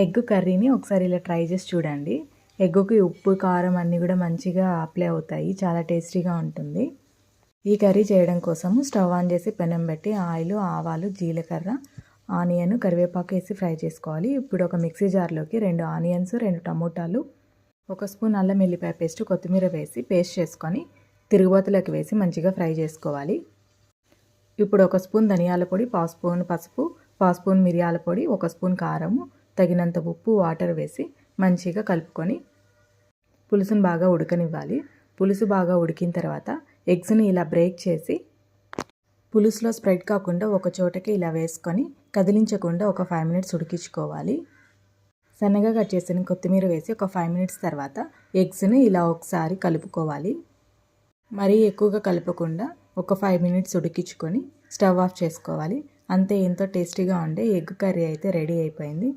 Egg కర్రీని ఒకసారి ఇలా ట్రై చేసి చూడండి. ఎగ్గుకి ఉప్పు, కారం అన్నీ కూడా మంచిగా అప్లై అవుతాయి. చాలా టేస్టీగా ఉంటుంది. ఈ కర్రీ చేయడం కోసము స్టవ్ ఆన్ చేసి పెనం పెట్టి ఆయిల్, ఆవాలు, జీలకర్ర, ఆనియన్, కరివేపాకు వేసి ఫ్రై చేసుకోవాలి. ఇప్పుడు ఒక మిక్సీ జార్లోకి 2 ఆనియన్స్, 2 టమోటాలు, 1 స్పూన్ అల్లం వెల్లిపాయ పేస్ట్, కొత్తిమీర వేసి పేస్ట్ చేసుకొని తిరుగుబాతులోకి వేసి మంచిగా ఫ్రై చేసుకోవాలి. ఇప్పుడు 1 స్పూన్ ధనియాల పొడి, 1/2 స్పూన్ పసుపు, 1/2 స్పూన్ మిరియాల పొడి, 1 స్పూన్ కారము, తగినంత ఉప్పు, వాటర్ వేసి మంచిగా కలుపుకొని పులుసును బాగా ఉడకనివ్వాలి. పులుసు బాగా ఉడికిన తర్వాత ఎగ్స్ని ఇలా బ్రేక్ చేసి పులుసులో స్ప్రెడ్ కాకుండా ఒక చోటకి ఇలా వేసుకొని కదిలించకుండా ఒక 5 మినిట్స్ ఉడికించుకోవాలి. సన్నగా కట్ చేసిన కొత్తిమీర వేసి ఒక 5 మినిట్స్ తర్వాత ఎగ్స్ని ఇలా ఒకసారి కలుపుకోవాలి. మరీ ఎక్కువగా కలపకుండా ఒక 5 మినిట్స్ ఉడికించుకొని స్టవ్ ఆఫ్ చేసుకోవాలి. అంతే, ఎంతో టేస్టీగా ఉండే ఎగ్ కర్రీ అయితే రెడీ అయిపోయింది.